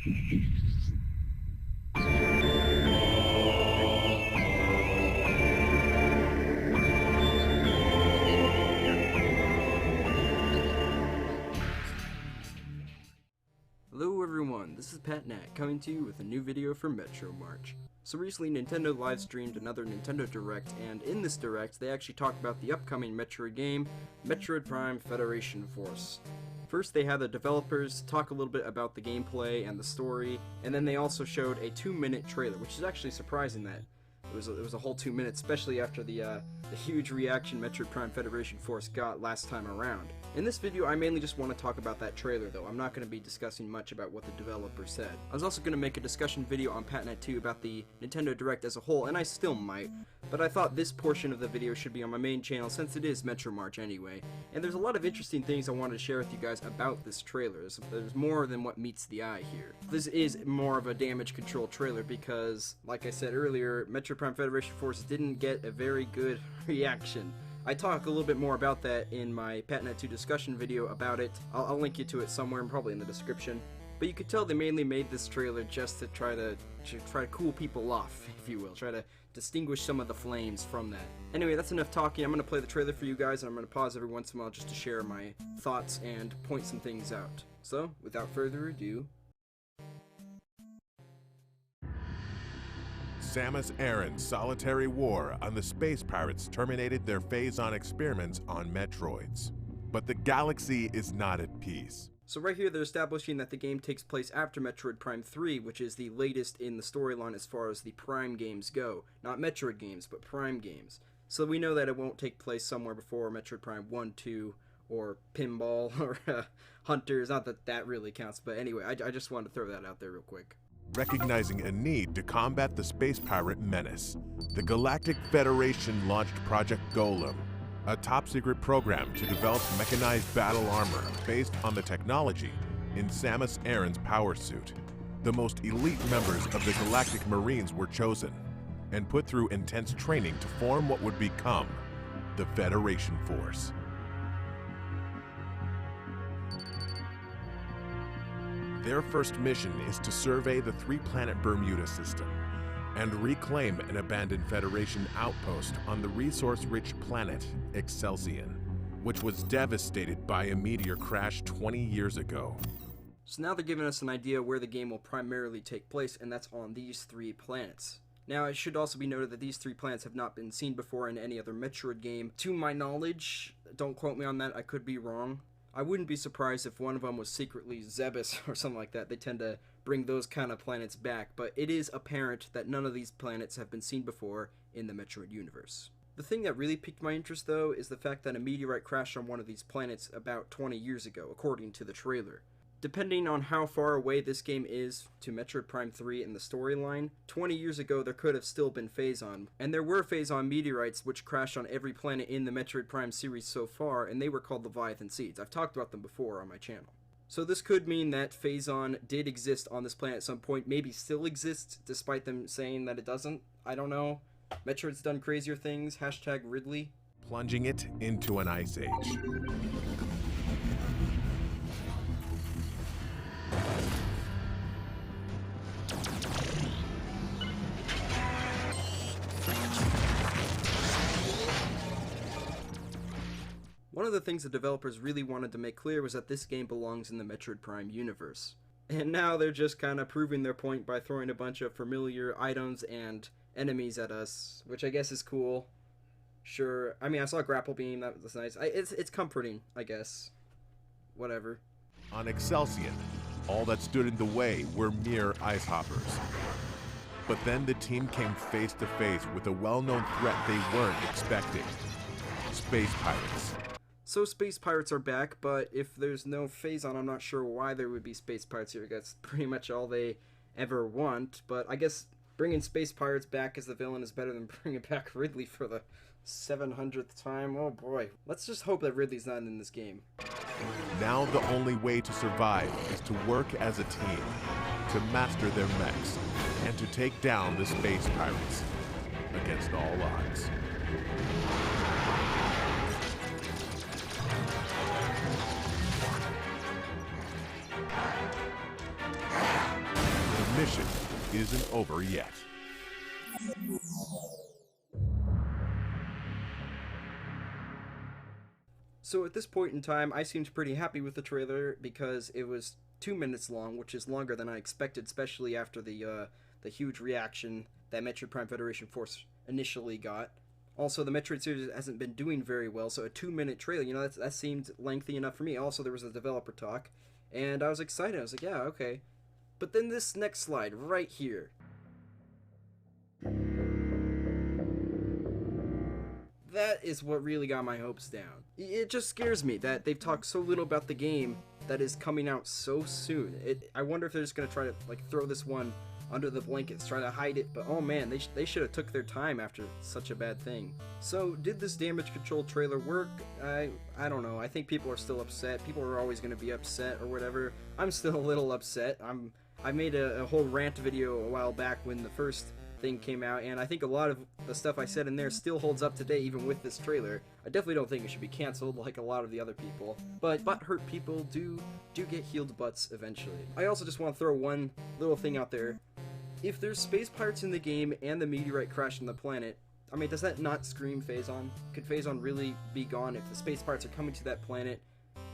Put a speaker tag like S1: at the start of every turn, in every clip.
S1: Hello everyone, this is Pat Nat coming to you with a new video from Metro March. So recently Nintendo live streamed another Nintendo Direct, and in this Direct they actually talked about the upcoming Metroid game, Metroid Prime Federation Force. First they had the developers talk a little bit about the gameplay and the story, and then they also showed a 2-minute trailer, which is actually surprising that it was a whole 2 minutes, especially after the huge reaction Metroid Prime Federation Force got last time around. In this video, I mainly just want to talk about that trailer, though. I'm not going to be discussing much about what the developer said. I was also going to make a discussion video on PatNet 2 about the Nintendo Direct as a whole, and I still might, but I thought this portion of the video should be on my main channel since it is Metro March anyway. And there's a lot of interesting things I wanted to share with you guys about this trailer. There's more than what meets the eye here. This is more of a damage control trailer because, like I said earlier, Metroid Prime Federation Force didn't get a very good reaction. I talk a little bit more about that in my PatNet 2 discussion video about it. I'll link you to it somewhere, probably in the description. But you could tell they mainly made this trailer just to try to cool people off, if you will. Try to distinguish some of the flames from that. Anyway, that's enough talking. I'm going to play the trailer for you guys, and I'm going to pause every once in a while just to share my thoughts and point some things out. So, without further ado...
S2: Samus Aran's solitary war on the space pirates terminated their phase-on experiments on Metroids. But the galaxy is not at peace.
S1: So right here they're establishing that the game takes place after Metroid Prime 3, which is the latest in the storyline as far as the Prime games go. Not Metroid games, but Prime games. So we know that it won't take place somewhere before Metroid Prime 1, 2, or Pinball, or Hunters. Not that that really counts, but anyway, I just wanted to throw that out there real quick.
S2: Recognizing a need to combat the space pirate menace, the Galactic Federation launched Project Golem, a top-secret program to develop mechanized battle armor based on the technology in Samus Aran's power suit. The most elite members of the Galactic Marines were chosen and put through intense training to form what would become the Federation Force. Their first mission is to survey the three-planet Bermuda system and reclaim an abandoned Federation outpost on the resource-rich planet Excelsior, which was devastated by a meteor crash 20 years ago.
S1: So now they're giving us an idea where the game will primarily take place, and that's on these 3 planets. Now, it should also be noted that these 3 planets have not been seen before in any other Metroid game. To my knowledge, don't quote me on that, I could be wrong. I wouldn't be surprised if one of them was secretly Zebes or something like that. They tend to bring those kind of planets back, but it is apparent that none of these planets have been seen before in the Metroid universe. The thing that really piqued my interest, though, is the fact that a meteorite crashed on one of these planets about 20 years ago, according to the trailer. Depending on how far away this game is to Metroid Prime 3 in the storyline, 20 years ago there could have still been phase-on. And there were phase-on meteorites which crashed on every planet in the Metroid Prime series so far, and they were called Leviathan Seeds. I've talked about them before on my channel. So this could mean that phase-on did exist on this planet at some point, maybe still exists, despite them saying that it doesn't. I don't know. Metroid's done crazier things, hashtag Ridley.
S2: Plunging it into an ice age.
S1: One of the things the developers really wanted to make clear was that this game belongs in the Metroid Prime universe. And now they're just kind of proving their point by throwing a bunch of familiar items and enemies at us, which I guess is cool. Sure, I mean, I saw a grapple beam, that was nice. It's comforting, I guess. Whatever.
S2: On Excelsior, all that stood in the way were mere ice hoppers. But then the team came face to face with a well-known threat they weren't expecting. Space pirates.
S1: So space pirates are back, but if there's no phase-on, I'm not sure why there would be space pirates here. That's pretty much all they ever want, but I guess bringing space pirates back as the villain is better than bringing back Ridley for the 700th time. Oh boy. Let's just hope that Ridley's not in this game.
S2: Now the only way to survive is to work as a team, to master their mechs, and to take down the space pirates against all odds. mission isn't over yet.
S1: So at this point in time, I seemed pretty happy with the trailer because it was 2 minutes long, which is longer than I expected, especially after the huge reaction that Metroid Prime Federation Force initially got. Also, the Metroid series hasn't been doing very well, so a 2-minute trailer, you know, that seemed lengthy enough for me. Also, there was a developer talk, and I was excited. I was like, yeah, okay. But then this next slide, right here. That is what really got my hopes down. It just scares me that they've talked so little about the game that is coming out so soon. I wonder if they're just going to try to like throw this one under the blankets, try to hide it, but oh man, they should have took their time after such a bad thing. So, did this damage control trailer work? I don't know. I think people are still upset. People are always going to be upset or whatever. I'm still a little upset. I made a whole rant video a while back when the first thing came out, and I think a lot of the stuff I said in there still holds up today, even with this trailer. I definitely don't think it should be canceled like a lot of the other people, but butthurt people do get healed butts eventually. I also just want to throw one little thing out there. If there's space pirates in the game and the meteorite crashed on the planet, I mean, does that not scream Phazon? Could Phazon really be gone if the space pirates are coming to that planet?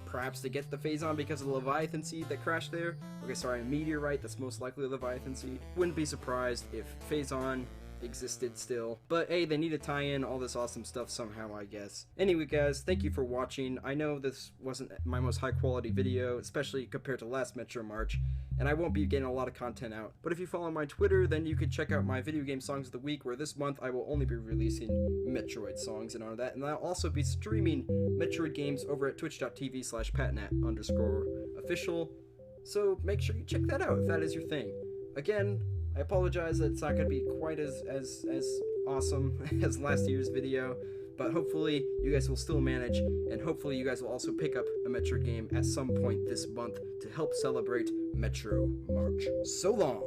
S1: Perhaps to get the Phazon because of the Leviathan seed that crashed there? Okay, sorry, a meteorite, that's most likely a Leviathan seed. Wouldn't be surprised if Phazon existed still. But hey, they need to tie in all this awesome stuff somehow, I guess. Anyway guys, thank you for watching. I know this wasn't my most high quality video, especially compared to last Metro March, and I won't be getting a lot of content out. But if you follow my Twitter, then you could check out my video game songs of the week, where this month I will only be releasing Metroid songs in honor of that, and I'll also be streaming Metroid games over at twitch.tv/patnat_official. So make sure you check that out if that is your thing. Again, I apologize that it's not going to be quite as awesome as last year's video, but hopefully you guys will still manage, and hopefully you guys will also pick up a Metroid game at some point this month to help celebrate Metro March. So long!